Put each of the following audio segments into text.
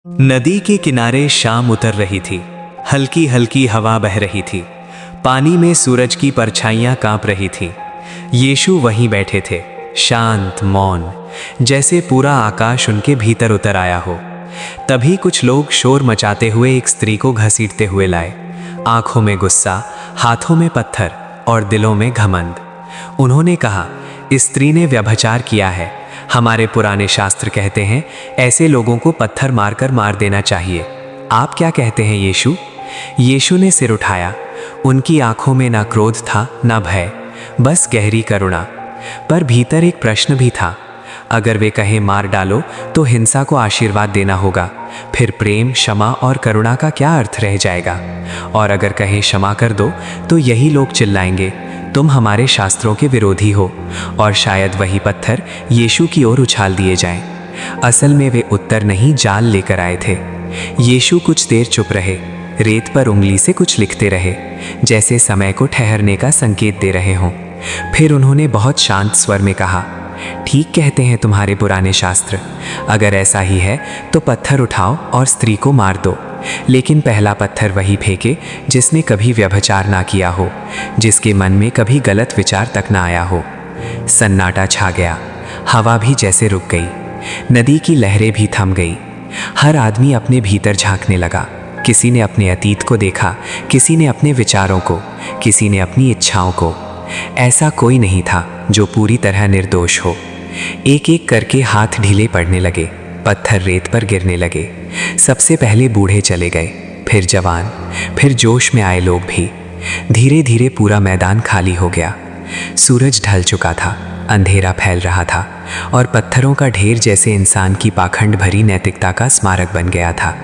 नदी के किनारे शाम उतर रही थी। हल्की हल्की हवा बह रही थी। पानी में सूरज की परछाइयां कांप रही थी। यीशु वहीं बैठे थे, शांत, मौन, जैसे पूरा आकाश उनके भीतर उतर आया हो। तभी कुछ लोग शोर मचाते हुए एक स्त्री को घसीटते हुए लाए। आंखों में गुस्सा, हाथों में पत्थर और दिलों में घमंड। उन्होंने कहा, इस स्त्री ने व्यभिचार किया है। हमारे पुराने शास्त्र कहते हैं ऐसे लोगों को पत्थर मारकर मार देना चाहिए। आप क्या कहते हैं यीशु? यीशु ने सिर उठाया। उनकी आंखों में ना क्रोध था, ना भय, बस गहरी करुणा। पर भीतर एक प्रश्न भी था। अगर वे कहें मार डालो तो हिंसा को आशीर्वाद देना होगा, फिर प्रेम, क्षमा और करुणा का क्या अर्थ रह जाएगा? और अगर कहें क्षमा कर दो तो यही लोग चिल्लाएंगे, तुम हमारे शास्त्रों के विरोधी हो, और शायद वही पत्थर यीशु की ओर उछाल दिए जाएं। असल में वे उत्तर नहीं, जाल लेकर आए थे। यीशु कुछ देर चुप रहे, रेत पर उंगली से कुछ लिखते रहे, जैसे समय को ठहरने का संकेत दे रहे हों। फिर उन्होंने बहुत शांत स्वर में कहा, ठीक कहते हैं तुम्हारे पुराने शास्त्र। अगर ऐसा ही है तो पत्थर उठाओ और स्त्री को मार दो। लेकिन पहला पत्थर वही फेंके जिसने कभी व्यभिचार ना किया हो, जिसके मन में कभी गलत विचार तक ना आया हो। सन्नाटा छा गया। हवा भी जैसे रुक गई। नदी की लहरें भी थम गई। हर आदमी अपने भीतर झांकने लगा। किसी ने अपने अतीत को देखा, किसी ने अपने विचारों को, किसी ने अपनी इच्छाओं को। ऐसा कोई नहीं था जो पूरी तरह निर्दोष हो। एक एक करके हाथ ढीले पड़ने लगे, पत्थर रेत पर गिरने लगे। सबसे पहले बूढ़े चले गए, फिर जवान, फिर जोश में आए लोग भी। धीरे धीरे पूरा मैदान खाली हो गया। सूरज ढल चुका था, अंधेरा फैल रहा था, और पत्थरों का ढेर जैसे इंसान की पाखंड भरी नैतिकता का स्मारक बन गया था।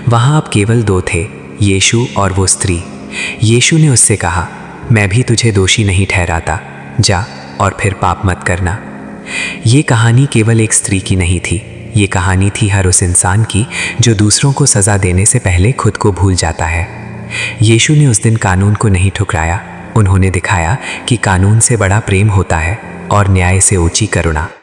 वहाँ अब केवल दो थे, यीशु और वो स्त्री। यीशु ने उससे कहा, मैं भी तुझे दोषी नहीं ठहराता, जा और फिर पाप मत करना। ये कहानी केवल एक स्त्री की नहीं थी, ये कहानी थी हर उस इंसान की जो दूसरों को सज़ा देने से पहले खुद को भूल जाता है। यीशु ने उस दिन कानून को नहीं ठुकराया। उन्होंने दिखाया कि कानून से बड़ा प्रेम होता है और न्याय से ऊंची करुणा।